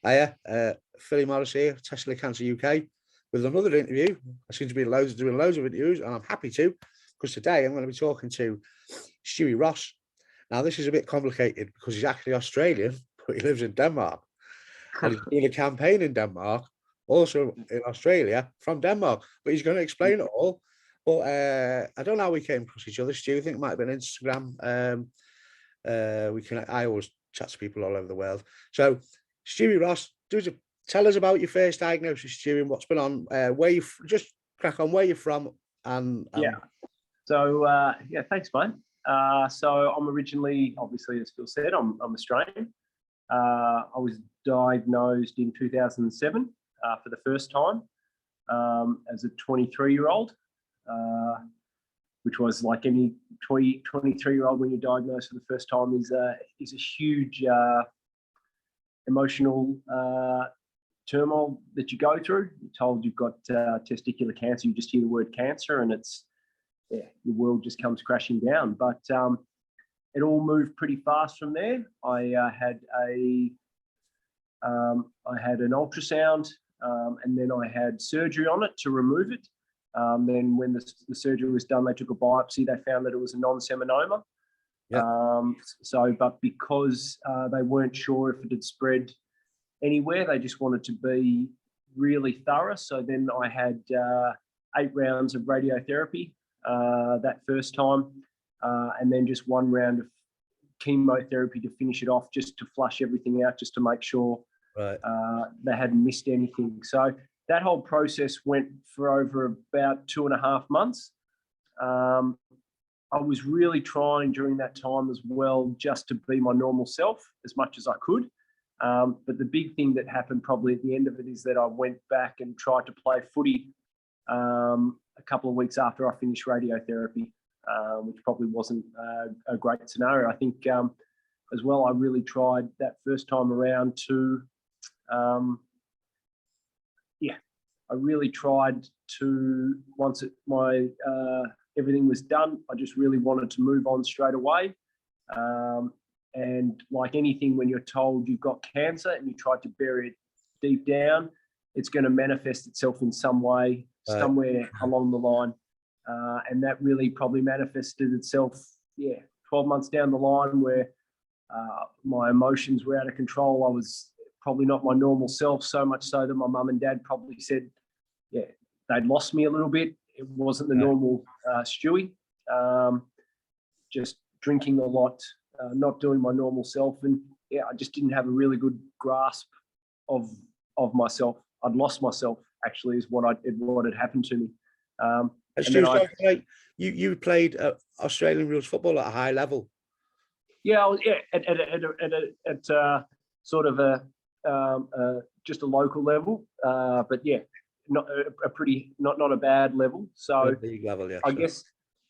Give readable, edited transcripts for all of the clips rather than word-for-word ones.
Hiya, Philly Morris here, Testicular Cancer UK, with another interview. I seem to be doing loads of interviews, and I'm happy to, because today I'm going to be talking to Stuy Ross. Now, this is a bit complicated because he's actually Australian, but he lives in Denmark. And he's doing a campaign in Denmark, also in Australia, from Denmark. But he's going to explain it all. But I don't know how we came across each other. Stu, I think it might have been Instagram. I always chat to people all over the world. So, Stuy Ross, tell us about your first diagnosis, Stu, and what's been on. Where you just crack on where you're from, and yeah. So yeah, thanks, mate. So I'm originally, obviously, as Phil said, I'm Australian. I was diagnosed in 2007 for the first time as a 23-year-old, which was like any 23-year-old when you're diagnosed for the first time is a huge emotional turmoil that you go through. You're told you've got testicular cancer. You just hear the word cancer, and it's your world just comes crashing down. But it all moved pretty fast from there. I had an ultrasound, and then I had surgery on it to remove it. Then when the surgery was done, they took a biopsy. They found that it was a non-seminoma. Yep. But because they weren't sure if it had spread anywhere, they just wanted to be really thorough. So then I had 8 rounds of radiotherapy that first time, and then just 1 round of chemotherapy to finish it off, just to flush everything out, just to make sure they hadn't missed anything. So that whole process went for over about 2.5 months. I was really trying during that time as well just to be my normal self as much as I could. But the big thing that happened probably at the end of it is that I went back and tried to play footy a couple of weeks after I finished radiotherapy, which probably wasn't a great scenario. I think as well, I really tried that first time around to, I really tried to, once everything was done, I just really wanted to move on straight away. And like anything, when you're told you've got cancer and you try to bury it deep down, it's going to manifest itself in some way, somewhere along the line. And that really probably manifested itself, 12 months down the line, where my emotions were out of control. I was probably not my normal self, so much so that my mum and dad probably said, they'd lost me a little bit. It wasn't the normal Stuy, just drinking a lot, not doing my normal self. And I just didn't have a really good grasp of myself. I'd lost myself, actually, is what had happened to me. You played Australian rules football at a high level. Yeah, I was at sort of just a local level, but not a bad level. So league level, I guess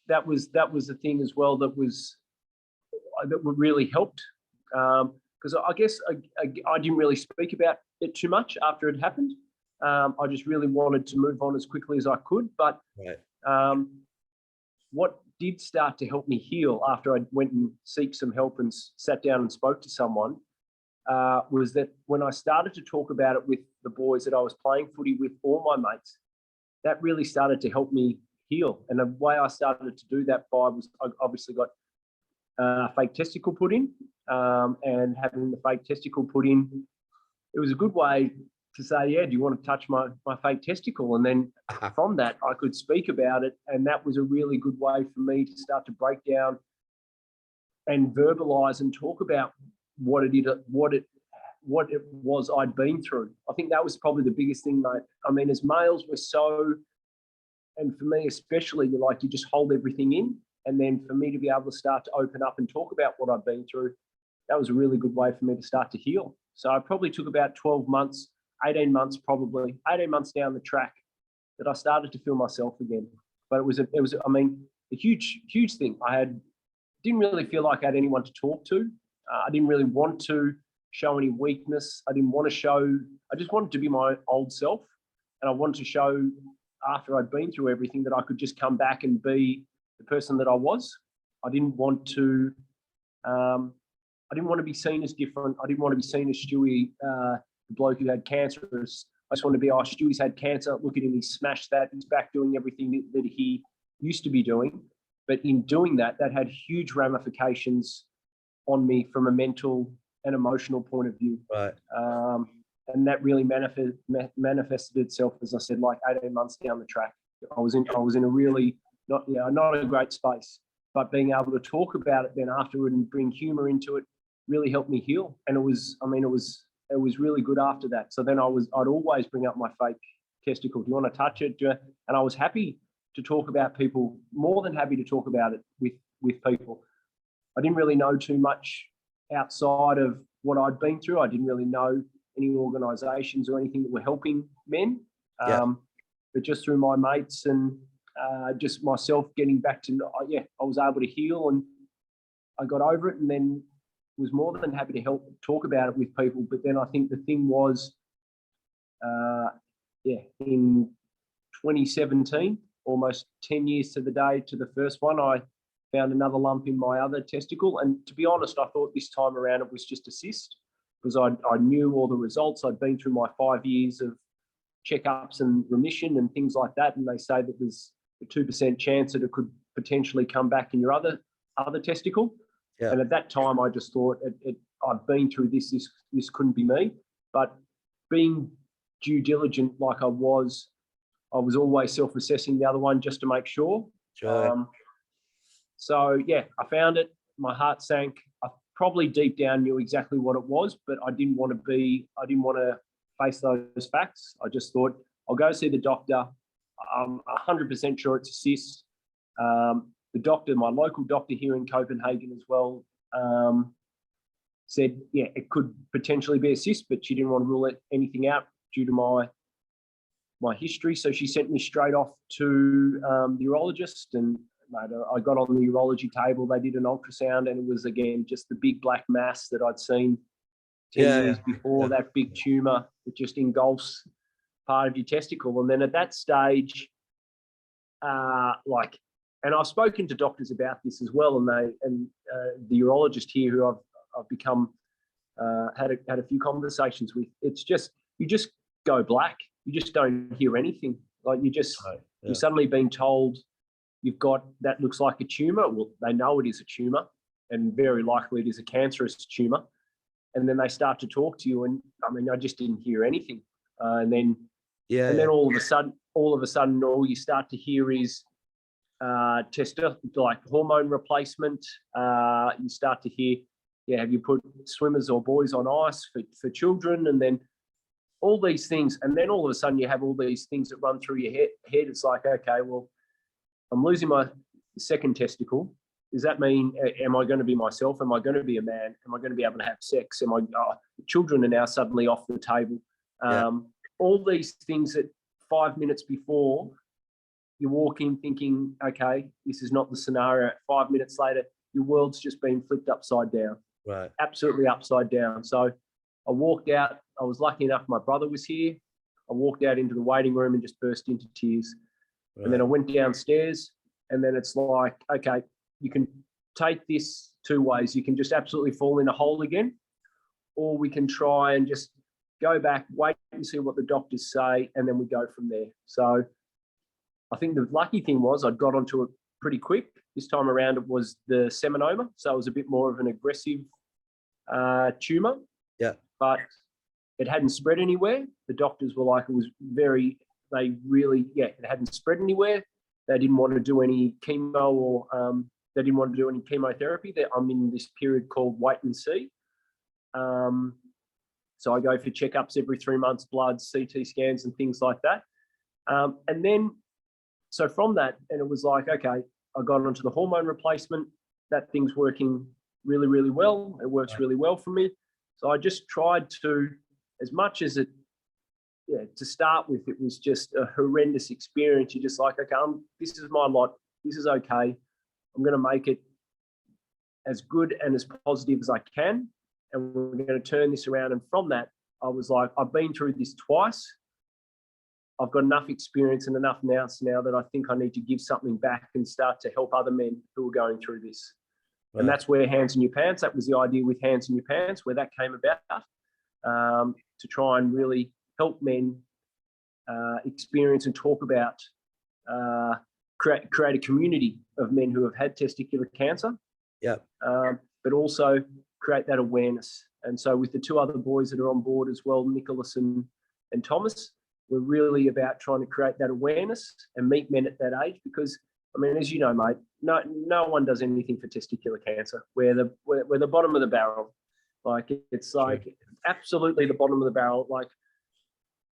that was the thing as well that really helped, because I guess I didn't really speak about it too much after it happened. I just really wanted to move on as quickly as I could. But what did start to help me heal after I went and seek some help and sat down and spoke to someone was that when I started to talk about it with the boys that I was playing footy with, all my mates, that really started to help me heal. And the way I started to do that was I obviously got fake testicle put in, and having the fake testicle put in, it was a good way to say, do you want to touch my fake testicle? And then from that, I could speak about it. And that was a really good way for me to start to break down and verbalize and talk about what it was I'd been through. I think that was probably the biggest thing, mate. I mean, as males, we're so, and for me especially, you just hold everything in. And then for me to be able to start to open up and talk about what I've been through, that was a really good way for me to start to heal. So I probably took about 12 months, 18 months down the track that I started to feel myself again. But it was a huge thing. Didn't really feel like I had anyone to talk to. I didn't really want to show any weakness. I just wanted to be my old self. And I wanted to show, after I'd been through everything, that I could just come back and be the person that I was. I didn't want to I didn't want to be seen as different. I didn't want to be seen as Stuy, the bloke who had cancer. I just wanted to be, oh, Stuy's had cancer. Look at him. He smashed that. He's back doing everything that he used to be doing. But in doing that, that had huge ramifications on me from a mental and emotional point of view. Right. And that really manifested itself, as I said, like 18 months down the track. I was in a really not a great space, but being able to talk about it then afterward and bring humor into it really helped me heal. And it was really good after that. So then I'd always bring up my fake testicle. Do you want to touch it? And I was happy to talk about people, more than happy to talk about it with people. I didn't really know too much outside of what I'd been through. I didn't really know any organisations or anything that were helping men. But just through my mates and just myself getting back to, I was able to heal and I got over it, and then was more than happy to help talk about it with people. But then I think the thing was, in 2017, almost 10 years to the day to the first one, I found another lump in my other testicle. And to be honest, I thought this time around it was just a cyst, because I knew all the results. I'd been through my 5 years of checkups and remission and things like that. And they say that there's a 2% chance that it could potentially come back in your other testicle. Yeah. And at that time, I just thought, I've been through this couldn't be me. But being due diligent like I was always self-assessing the other one just to make sure. Sure. So, I found it. My heart sank. I probably deep down knew exactly what it was, but I didn't want to face those facts. I just thought, I'll go see the doctor. I'm 100% sure it's a cyst. The doctor, my local doctor here in Copenhagen as well, said, it could potentially be a cyst, but she didn't want to rule anything out due to my history. So she sent me straight off to the urologist, and I got on the urology table. They did an ultrasound, and it was, again, just the big black mass that I'd seen 10 years before, that big tumour that just engulfs part of your testicle. And then at that stage, and I've spoken to doctors about this as well, and the urologist here who I've become had a few conversations with. It's just, you just go black. You just don't hear anything. Like you're suddenly being told you've got, that looks like a tumor. Well, they know it is a tumor, and very likely it is a cancerous tumor. And then they start to talk to you, and I just didn't hear anything. And then all of a sudden, all you start to hear is like hormone replacement. You start to hear, have you put swimmers or boys on ice for children? And then all these things. And then all of a sudden you have all these things that run through your head. It's like, okay, well, I'm losing my second testicle. Does that mean, am I going to be myself? Am I going to be a man? Am I going to be able to have sex? Children are now suddenly off the table. All these things that 5 minutes before you walk in thinking, okay, this is not the scenario. 5 minutes later, your world's just been flipped upside down. Right. Absolutely upside down. So I walked out. I was lucky enough my brother was here. I walked out into the waiting room and just burst into tears. Right. And then I went downstairs, and then it's like, okay, you can take this two ways. You can just absolutely fall in a hole again, or we can try and just go back, wait and see what the doctors say, and then we go from there. So I think the lucky thing was I'd got onto it pretty quick. This time around it was the seminoma, so it was a bit more of an aggressive tumour. Yeah. But it hadn't spread anywhere. The doctors were like, it hadn't spread anywhere. They didn't want to do any chemo or they didn't want to do any chemotherapy. I'm in this period called wait and see. So I go for checkups every 3 months, bloods, CT scans and things like that. And then, so from that, and it was like, okay, I got onto the hormone replacement. That thing's working really, really well. It works really well for me. So I just tried to, as much as it, to start with, it was just a horrendous experience. You're just like, okay, this is my lot. This is okay. I'm going to make it as good and as positive as I can. And we're going to turn this around. And from that, I was like, I've been through this twice. I've got enough experience and enough nous now that I think I need to give something back and start to help other men who are going through this. And that's where Hands in Your Pants, that was the idea with Hands in Your Pants, where that came about, to try and really help men experience and talk about, create a community of men who have had testicular cancer. Yeah. But also create that awareness. And so with the two other boys that are on board as well, Nicholas and Thomas, we're really about trying to create that awareness and meet men at that age, because, I mean, as you know, mate, no one does anything for testicular cancer. We're the bottom of the barrel. Like, it's like absolutely the bottom of the barrel. Like,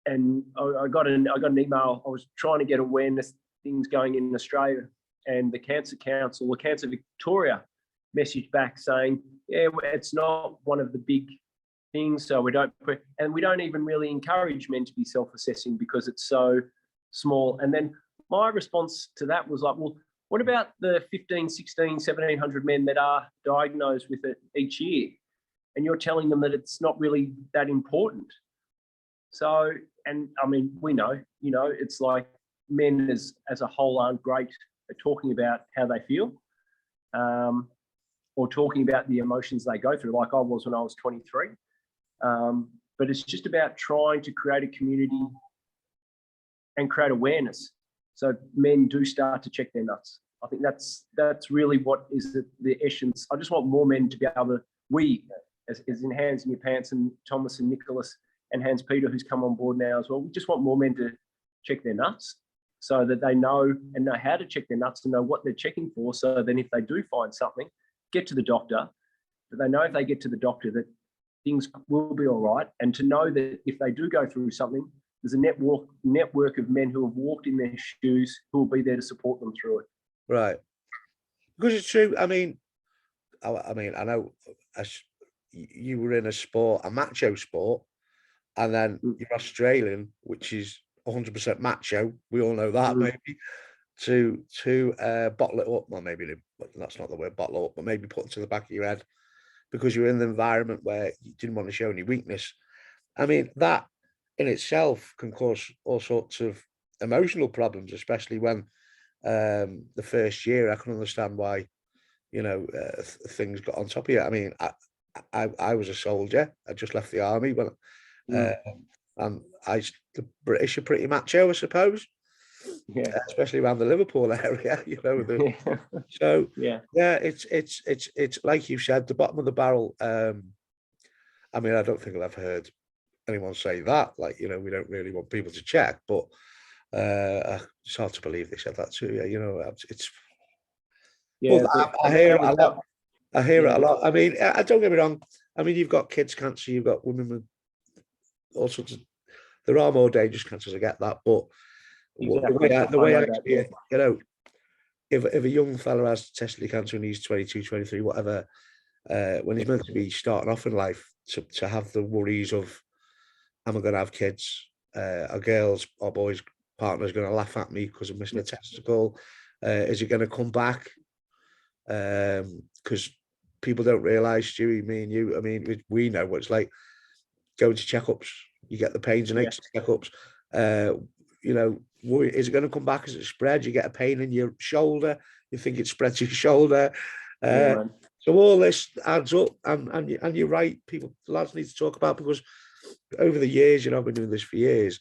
and I got an email. I was trying to get awareness things going in Australia, and the Cancer Council, or Cancer Victoria, messaged back saying, yeah, it's not one of the big things, so we don't even really encourage men to be self-assessing because it's so small. And then my response to that was like, well, what about the 15, 16, 1,700 men that are diagnosed with it each year? And you're telling them that it's not really that important. So, and I mean, we know, it's like men as a whole aren't great at talking about how they feel, or talking about the emotions they go through, like I was when I was 23. But it's just about trying to create a community and create awareness, so men do start to check their nuts. I think that's really what is the essence. I just want more men to be able to, we, as in Hands in Your Pants, and Thomas and Nicholas and Hans Peter, who's come on board now as well, we just want more men to check their nuts, so that they know how to check their nuts and know what they're checking for. So then if they do find something, get to the doctor, but they know if they get to the doctor that things will be all right, and to know that if they do go through something, there's a network of men who have walked in their shoes who will be there to support them through it. Right. Because it's true. I mean, I know you were in a macho sport, and then you're Australian, which is 100% macho. We all know that, maybe. To bottle it up, well, maybe that's not the word, bottle up, but maybe put it to the back of your head because you're in the environment where you didn't want to show any weakness. I mean, that in itself can cause all sorts of emotional problems, especially when the first year. I can understand why, things got on top of you. I mean, I was a soldier. I just left the army when, and the British are pretty macho, I suppose. Yeah, especially around the Liverpool area, So yeah, it's like you said, the bottom of the barrel. I mean, I don't think I've ever heard anyone say that. Like, we don't really want people to check, but it's hard to believe they said that too. Yeah, it's. Yeah, I hear it a lot. I hear it a lot. I mean, I don't get me wrong. I mean, you've got kids cancer, you've got women with all sorts of. There are more dangerous cancers. I get that, but. Exactly. The way I see it, if a young fella has testicular cancer and he's 22, 23, whatever, when he's meant to be starting off in life, to have the worries of, am I going to have kids? Are girls or boys' partners going to laugh at me because I'm missing a testicle? Is it going to come back? Because people don't realise, Stewie, me and you, I mean, we know what it's like going to checkups. You get the pains and aches checkups. Is it going to come back as it spreads? You get a pain in your shoulder, you think it spreads your shoulder. So all this adds up, and you're right, lads need to talk about, because over the years, I've been doing this for years,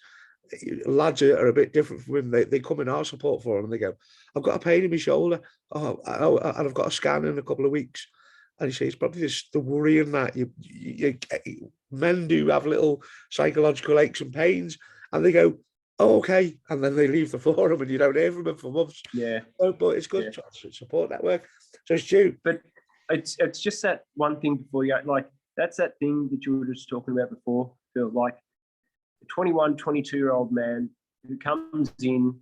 lads are a bit different from women. They come in our support forum and they go, I've got a pain in my shoulder, and I've got a scan in a couple of weeks. And you say, it's probably the worrying that men do have little psychological aches and pains, and they go, oh, okay, and then they leave the forum and you don't hear from them for months. Yeah. But it's good to support network. So it's Stu. But it's just that one thing before you, like, that's that thing that you were just talking about before, Phil, like a 21, 22-year-old man who comes in,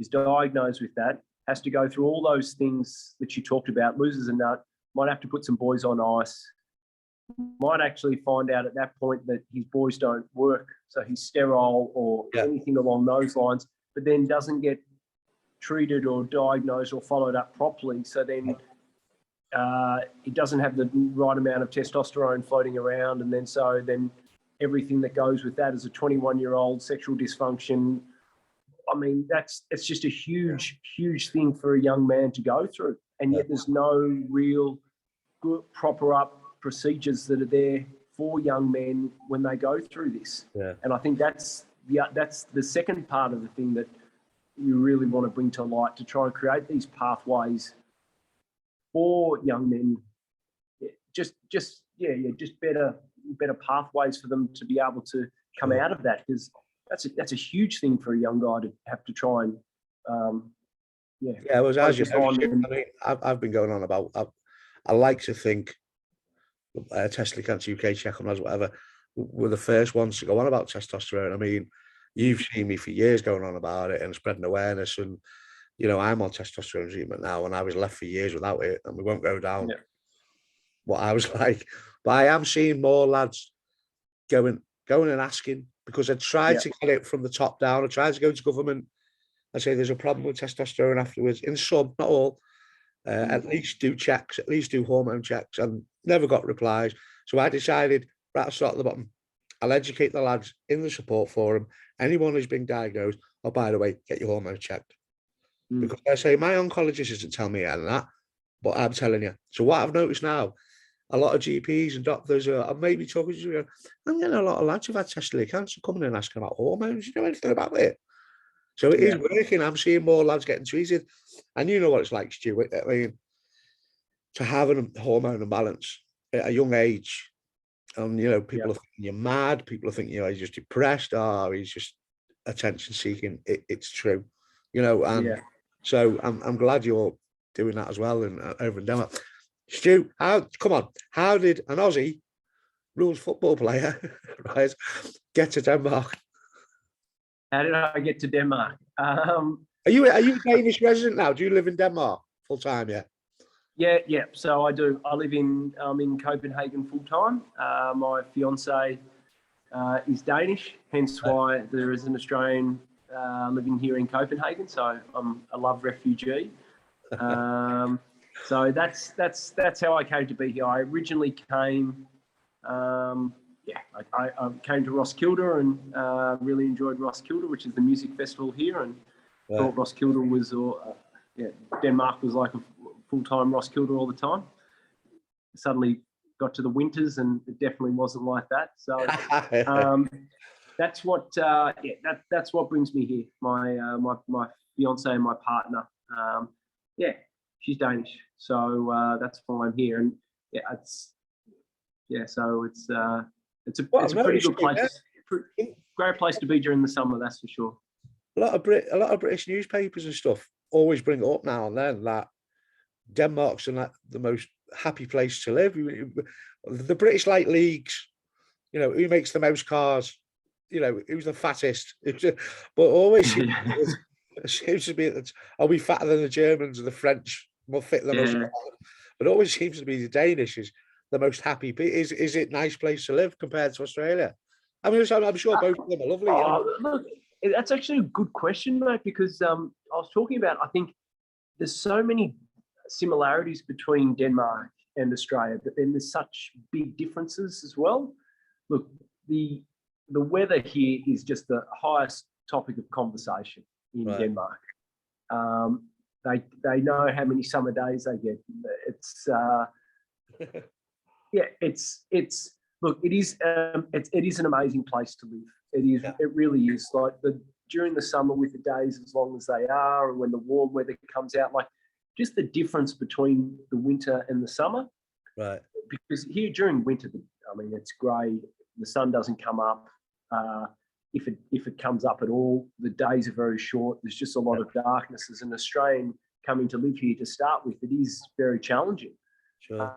is diagnosed with that, has to go through all those things that you talked about, loses a nut, might have to put some boys on ice, might actually find out at that point that his boys don't work, so he's sterile or anything along those lines, but then doesn't get treated or diagnosed or followed up properly. So then he doesn't have the right amount of testosterone floating around, and then everything that goes with that as a 21-year-old, sexual dysfunction. I mean, it's just a huge thing for a young man to go through, and yet there's no real good, proper up procedures that are there for young men when they go through this. Yeah. And I think that's the second part of the thing that you really want to bring to light, to try and create these pathways for young men. Just better pathways for them to be able to come out of that, because that's a huge thing for a young guy to have to try and it was, as you know, on. I mean, I've been going on about, I like to think Testicular Cancer UK, check on us, whatever, were the first ones to go on about testosterone. I mean, you've seen me for years going on about it and spreading awareness, and you know, I'm on testosterone treatment now, and I was left for years without it, and we won't go down what I was like. But I am seeing more lads going and asking, because I tried to get it from the top down. I tried to go to government. I say there's a problem with testosterone afterwards. In some, not all, at least do checks, at least do hormone checks, and never got replies. So I decided, right, I'll start at the bottom. I'll educate the lads in the support forum. Anyone who's been diagnosed, oh, by the way, get your hormones checked. Because I say my oncologist isn't telling me any of that, but I'm telling you. So what I've noticed now, a lot of GPs and doctors are maybe talking to you. I'm getting a lot of lads who've had testicular cancer coming in and asking about hormones. You know anything about it? So it is working. I'm seeing more lads getting treated. And you know what it's like, Stu. I mean, to have a hormone imbalance at a young age, and, you know, people are thinking you're mad. People are thinking, you know, he's just depressed, or he's just attention seeking. It's true, you know. And so I'm glad you're doing that as well, and over in Denmark. Stu, how did an Aussie rules football player, right, get to Denmark? How did I get to Denmark? Are you a Danish resident now? Do you live in Denmark full time? Yeah. So I do. I live in Copenhagen full time. My fiance is Danish, hence why there is an Australian living here in Copenhagen. So I'm a love refugee. So that's how I came to be here. I originally came. I came to Roskilde and really enjoyed Roskilde, which is the music festival here, and thought Roskilde was, Denmark was like a full-time Roskilde all the time. Suddenly got to the winters, and it definitely wasn't like that. So that's what brings me here. My fiance and my partner, she's Danish, so that's why I'm here. And so it's a pretty good place. Great place to be during the summer, that's for sure. A lot of British newspapers and stuff always bring it up now and then that Denmark's the most happy place to live. The British light leagues, you know, who makes the most cars, you know, who's the fattest, but always seems to be that, are we fatter than the Germans and the French, more fit than us? But it always seems to be the Danish is the most happy. Is it a nice place to live compared to Australia? I mean, I'm sure both of them are lovely. Look, that's actually a good question, mate, because I was talking about, I think there's so many similarities between Denmark and Australia, but then there's such big differences as well. Look, the weather here is just the highest topic of conversation in Denmark. They know how many summer days they get. Look, it is an amazing place to live. It is. It really is. Like during the summer, with the days as long as they are, and when the warm weather comes out, like just the difference between the winter and the summer. Right. Because here during winter, I mean, it's grey. The sun doesn't come up. If it comes up at all, the days are very short. There's just a lot of darkness. As an Australian coming to live here to start with, it is very challenging. Sure.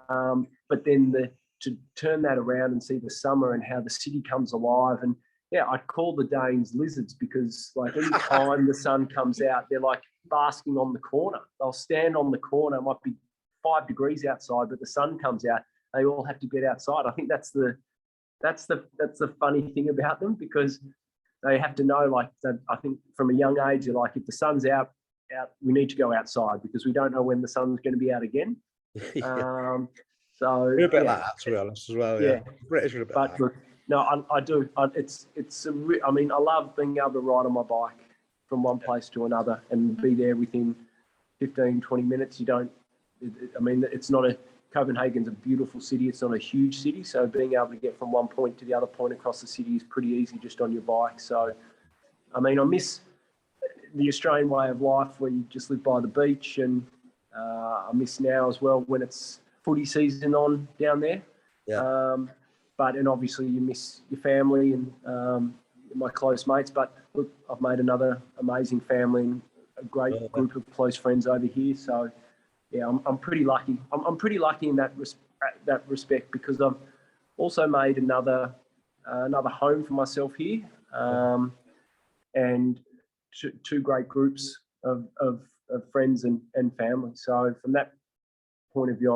But then to turn that around and see the summer and how the city comes alive, and I call the Danes lizards, because like any time the sun comes out, they're like basking on the corner. They'll stand on the corner. It might be 5 degrees outside, but the sun comes out. They all have to get outside. I think that's the funny thing about them, because they have to know, like, that I think from a young age, you're like, if the sun's out, we need to go outside, because we don't know when the sun's going to be out again. So we're a bit like that, to be honest, as well. Yeah, British are a bit. But look, no, I do. I mean, I love being able to ride on my bike from one place to another and be there within 15, 20 minutes. You don't. I mean, it's not a Copenhagen's a beautiful city. It's not a huge city, so being able to get from one point to the other point across the city is pretty easy just on your bike. So, I mean, I miss the Australian way of life where you just live by the beach, and I miss now as well when it's footy season on down there. Yeah. And obviously you miss your family and my close mates. But look, I've made another amazing family and a great group of close friends over here. So yeah, I'm pretty lucky. I'm pretty lucky in that respect because I've also made another home for myself here, and two great groups of friends and family. So from that point of view,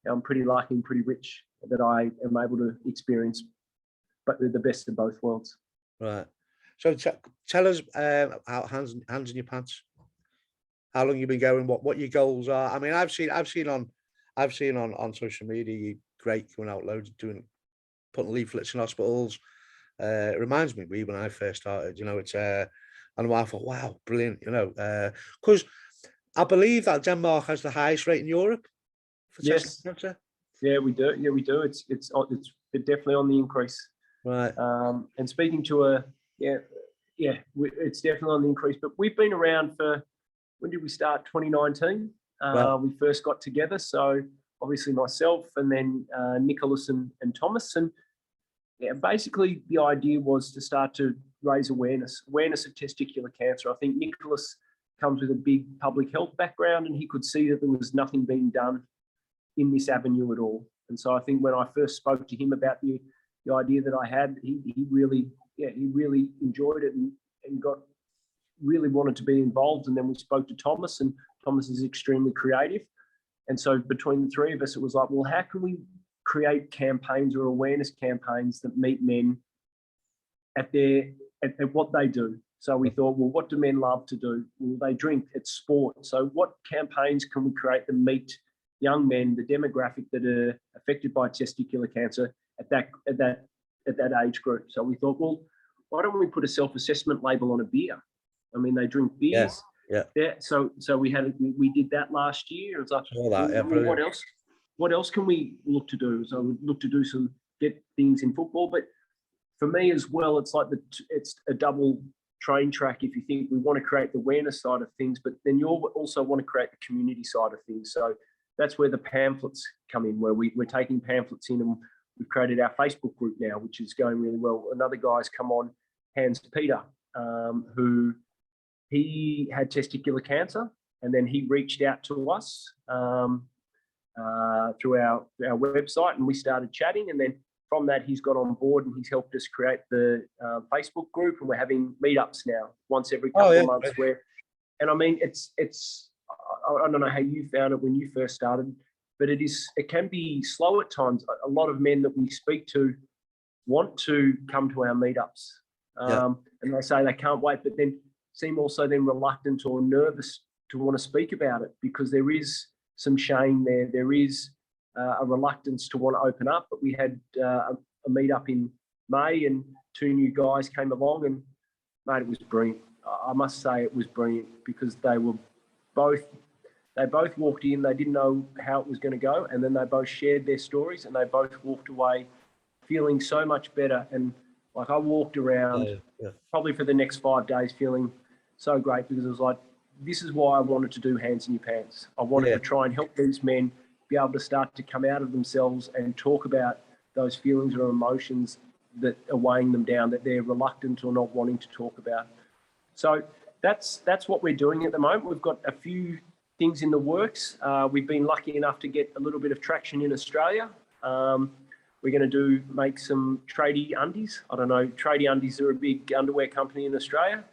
I'm pretty lucky and pretty rich that I am able to experience, but the best of both worlds. Right. So tell us, how hands in your pants. How long you've been going? What your goals are? I mean, I've seen on social media you great going out loads, putting leaflets in hospitals. It reminds me of me when I first started. You know, it's and I thought, wow, brilliant. You know, because I believe that Denmark has the highest rate in Europe for testicular cancer. Yeah, we do. Yeah, we do. It's definitely on the increase. Right. And speaking to it's definitely on the increase. But we've been around for, when did we start? 2019. Right. We first got together. So obviously myself and then Nicholas and Thomas. And yeah, basically the idea was to start to raise awareness of testicular cancer. I think Nicholas comes with a big public health background, and he could see that there was nothing being done in this avenue at all. And so I think when I first spoke to him about the idea that I had, he really enjoyed it and really wanted to be involved. And then we spoke to Thomas, and Thomas is extremely creative. And so between the three of us, it was like, well, how can we create campaigns or awareness campaigns that meet men at what they do? So we thought, well, what do men love to do? Well, they drink. It's sport. So what campaigns can we create that meet young men, the demographic that are affected by testicular cancer at that age group? So we thought, well, why don't we put a self-assessment label on a beer? I mean, they drink beers. Yeah. So we did that last year. It was like, what else can we look to do? So we look to do get things in football, but for me as well, it's like it's a double train track. If you think we want to create the awareness side of things, but then you also want to create the community side of things. So that's where the pamphlets come in, where we're taking pamphlets in, and we've created our Facebook group now, which is going really well. Another guy's come on, Hans Peter, who he had testicular cancer, and then he reached out to us through our website, and we started chatting, and then from that he's got on board and he's helped us create the Facebook group, and we're having meetups now once every couple of months. And I mean, it's I don't know how you found it when you first started, but it can be slow at times. A lot of men that we speak to want to come to our meetups, and they say they can't wait, but then seem also then reluctant or nervous to want to speak about it because there is some shame there. There is a reluctance to want to open up. But we had a meetup in May, and two new guys came along, and mate, it was brilliant. I must say it was brilliant because they both walked in, they didn't know how it was going to go, and then they both shared their stories, and they both walked away feeling so much better. And like, I walked around probably for the next 5 days feeling so great, because it was like, this is why I wanted to do Hands in Your Pants. I wanted to try and help these men be able to start to come out of themselves and talk about those feelings or emotions that are weighing them down, that they're reluctant or not wanting to talk about. So that's what we're doing at the moment. We've got a few things in the works. We've been lucky enough to get a little bit of traction in Australia. We're going to make some tradie undies. I don't know, tradie undies are a big underwear company in Australia.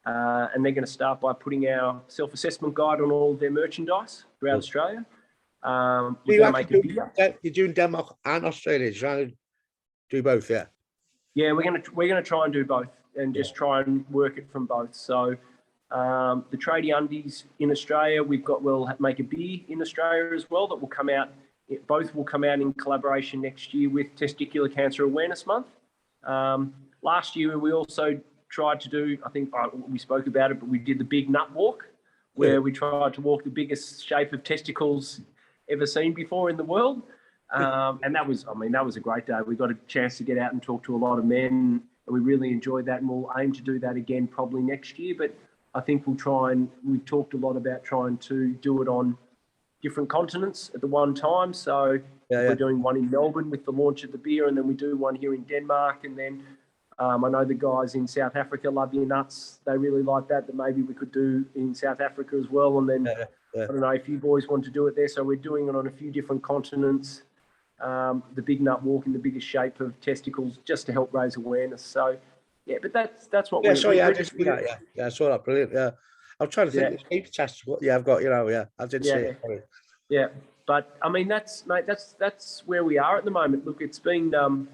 And they're going to start by putting our self-assessment guide on all of their merchandise throughout Australia. We're going to make a beer. You're doing Denmark and Australia. You're trying to do both, yeah? Yeah, we're going to try and do both and just try and work it from both. So the tradie undies in Australia, we'll make a beer in Australia as well that will come out. Both will come out in collaboration next year with Testicular Cancer Awareness Month. Last year, we also tried to do, I think we spoke about it, but we did the big nut walk, where we tried to walk the biggest shape of testicles ever seen before in the world. And that was a great day. We got a chance to get out and talk to a lot of men, and we really enjoyed that, and we'll aim to do that again probably next year. But I think we've talked a lot about trying to do it on different continents at the one time. So we're doing one in Melbourne with the launch of the beer, and then we do one here in Denmark, and then I know the guys in South Africa love your nuts. They really like that maybe we could do in South Africa as well. And then I don't know if you boys want to do it there. So we're doing it on a few different continents. The Big Nut Walk in the biggest shape of testicles, just to help raise awareness. So yeah, but that's what I saw that. Yeah, I saw that. Brilliant. Yeah, I'm trying to think. It's testicle. Yeah, I've got. I did see it. Sorry. Yeah, but I mean that's where we are at the moment. Look, it's been a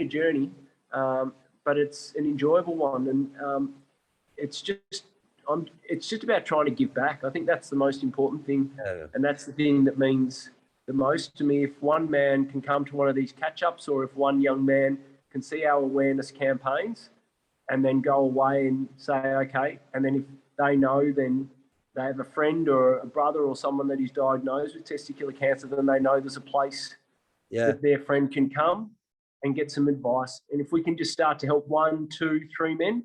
journey, but it's an enjoyable one, and it's just about trying to give back. I think that's the most important thing, and that's the thing that means the most to me. If one man can come to one of these catch-ups, or if one young man can see our awareness campaigns and then go away and say, okay, and then if they know, then they have a friend or a brother or someone that is diagnosed with testicular cancer, then they know there's a place that their friend can come and get some advice. And if we can just start to help 1, 2, 3 men,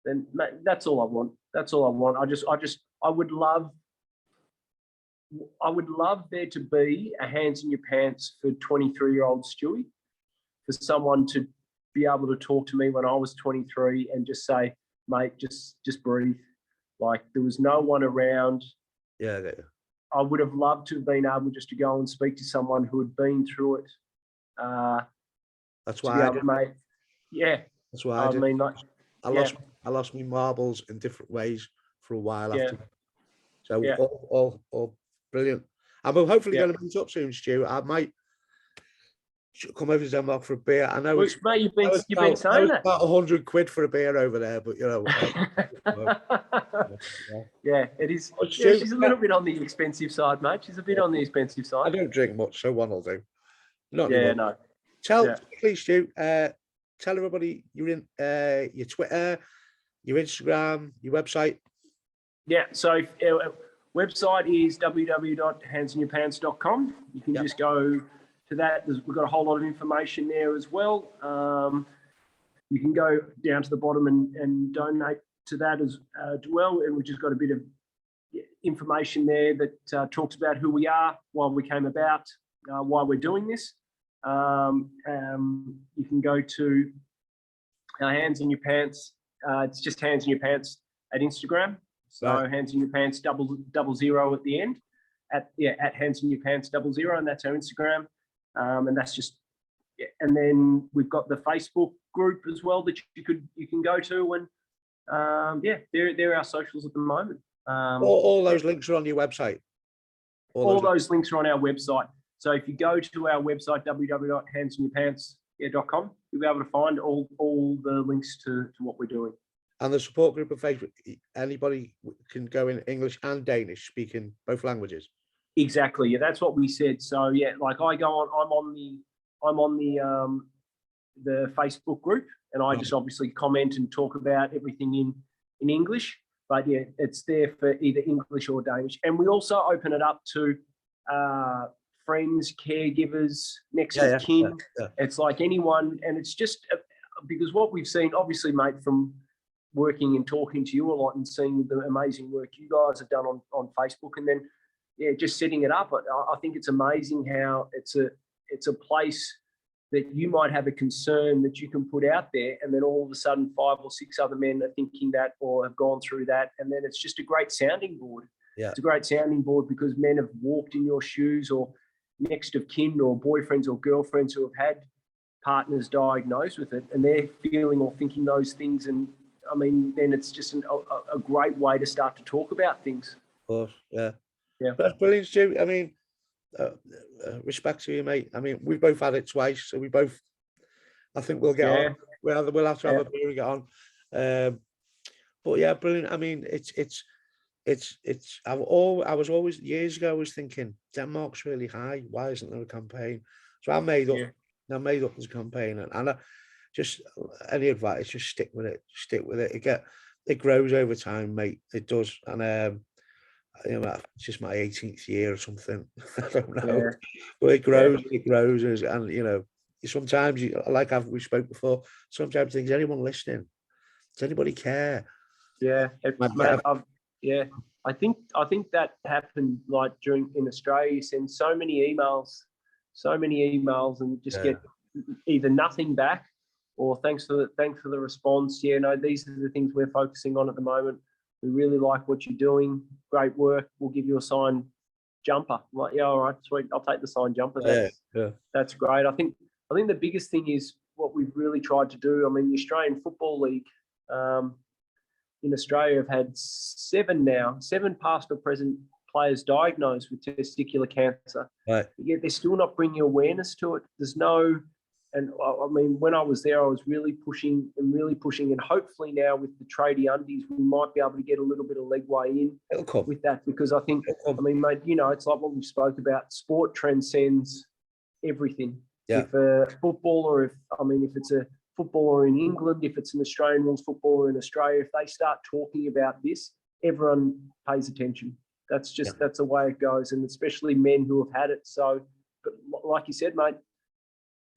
then that's all I want. That's all I want. I would love there to be a hands in your pants for 23-year-old Stuy, for someone to be able to talk to me when I was 23 and just say, mate, just breathe. Like, there was no one around. Yeah. I would have loved to have been able just to go and speak to someone who had been through it. That's why mate. Yeah. That's why I did. mean, like, I lost my marbles in different ways for a while after. So all brilliant. I'm hopefully going to meet up soon, Stu. I might come over to Denmark for a beer. I know it's mate, you've been saying that. About 100 quid for a beer over there, but yeah, it is. She's a little bit on the expensive side, mate. She's a bit on the expensive side. I don't drink much, so one will do. Not anymore. Please, Stu. Tell everybody you're in your Twitter, your Instagram, your website. Yeah, so our website is www.handsinyourpants.com. You can just go to that. We've got a whole lot of information there as well. You can go down to the bottom and donate to that as well. And we've just got a bit of information there that talks about who we are, why we came about, why we're doing this. You can go to Hands in Your Pants. It's just Hands in Your Pants at Instagram. So Hands in Your Pants _00 at the end. At Hands in Your Pants _0, and that's our Instagram. And that's just, and then we've got the Facebook group as well that you can go to, and they're our socials at the moment. All those links are on your website. All those links are on our website. So if you go to our website, www.handsinyourpants.com, you'll be able to find all the links to what we're doing. And the support group of Facebook, anybody can go in English and Danish, speaking both languages. Exactly. Yeah, that's what we said. So yeah, like I go on, I'm on the Facebook group, and I just obviously comment and talk about everything in English. But yeah, it's there for either English or Danish. And we also open it up to friends, caregivers, next of kin. Yeah. It's like anyone, and it's just because what we've seen, obviously, mate, from working and talking to you a lot and seeing the amazing work you guys have done on Facebook, and then just setting it up. I think it's amazing how it's a place that you might have a concern that you can put out there, and then all of a sudden 5 or 6 other men are thinking that or have gone through that, and then it's just a great sounding board. Yeah. It's a great sounding board because men have walked in your shoes, or next of kin, or boyfriends or girlfriends who have had partners diagnosed with it, and they're feeling or thinking those things. And I mean, then it's just a great way to start to talk about things. Of course, yeah. That's brilliant, Stu. I mean, respect to you, mate. I mean, we've both had it twice, so I think we'll get on. We'll have to have a beer and get on. But yeah, brilliant. I mean, I was always, years ago, I was thinking Denmark's really high. Why isn't there a campaign? So I made up this campaign, and I just, any advice, just stick with it. It grows over time, mate. It does. And You know, it's just my 18th year or something. I don't know, Yeah. but it grows, and you know, sometimes like we spoke before. Sometimes things, anyone listening, does anybody care? Yeah, Might yeah. I think that happened like in Australia. You send so many emails, and just get either nothing back or thanks for the response. Yeah, no, these are the things we're focusing on at the moment. We really like what you're doing. Great work. We'll give you a signed jumper. I'm like, yeah, all right, sweet. I'll take the signed jumper. That's great. I think the biggest thing is what we've really tried to do. I mean, the Australian Football League in Australia have had seven past or present players diagnosed with testicular cancer. Right. Yet they're still not bringing awareness to it. There's no, and I mean, when I was there, I was really pushing, and hopefully now with the tradie undies, we might be able to get a little bit of legway in with that, because I think, I mean, mate, you know, it's like what we spoke about. Sport transcends everything. Yeah. If a footballer, if it's a footballer in England, if it's an Australian rules footballer in Australia, if they start talking about this, everyone pays attention. That's just that's the way it goes, and especially men who have had it. So, but like you said, mate,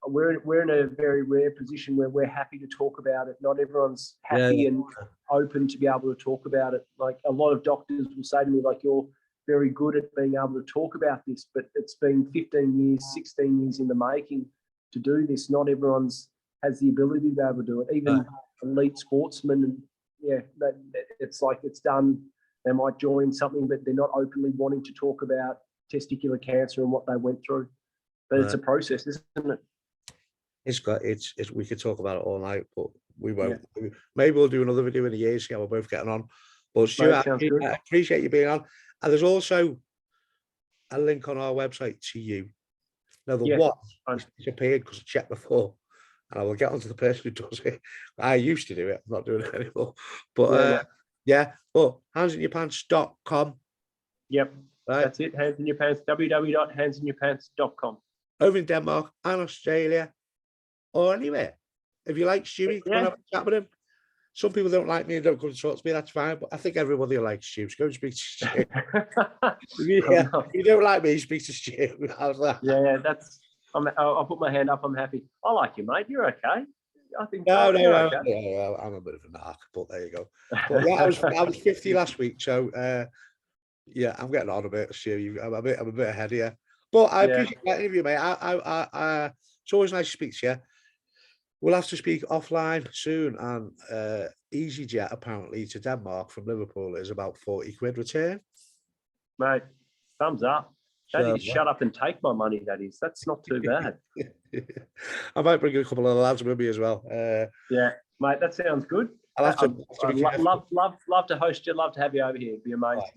we're in a very rare position where we're happy to talk about it. Not everyone's happy and open to be able to talk about it. Like a lot of doctors will say to me, like, you're very good at being able to talk about this, but it's been 15 years, 16 years in the making to do this. Not everyone's has the ability to be able to do it. Even elite sportsmen, and it's like it's done. They might join something, but they're not openly wanting to talk about testicular cancer and what they went through. But it's a process, isn't it? It's we could talk about it all night, but we won't. Yeah. Maybe we'll do another video in a year, see how we're both getting on. But Stuart, I appreciate you being on. And there's also a link on our website to you. Now the what disappeared because I checked before, and I will get onto the person who does it. I used to do it. I'm not doing it anymore. But but handsinyourpants.com. Yep. Right. That's it. Hands in your pants. www.handsinyourpants.com. Over in Denmark and Australia, or anywhere. If you like Stewie, come and have a chat with him. Some people don't like me and don't come to talk to me. That's fine. But I think everybody likes Stu. Go and speak to Stu. If you don't like me, speak to Stu. How's that? Yeah, that's. I'll put my hand up. I'm happy. I like you, mate. You're okay. I think. No. Okay. Yeah, I'm a bit of a narc, but there you go. But yeah, I was 50 last week, so yeah, I'm getting on a bit, Stu. I'm a bit ahead of you. But I appreciate that interview, mate. It's always nice to speak to you. We'll have to speak offline soon, and EasyJet apparently to Denmark from Liverpool is about 40 quid return. Mate, thumbs up. That is shut up and take my money, that is. That's not too bad. I might bring a couple of lads with me as well. Yeah, mate, that sounds good. I'll have to love to host you. Love to have you over here. It'd be amazing. Right.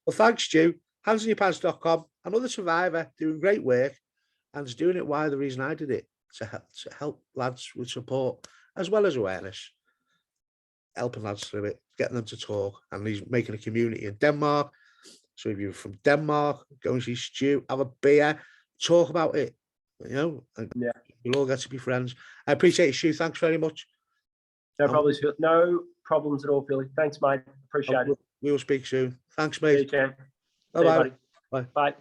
Well, thanks, Stu. handsinyourpants.com. Another survivor doing great work and is doing it why the reason I did it, to help lads with support as well as awareness, helping lads through it, getting them to talk, and he's making a community in Denmark. So if you're from Denmark, go and see Stu, have a beer, talk about it, you know, and you'll all get to be friends. I appreciate you, Stu. Thanks very much. No problems at all, Philly. Thanks, mate. Appreciate it. We will speak soon. Thanks, mate. Bye-bye. Bye. Bye.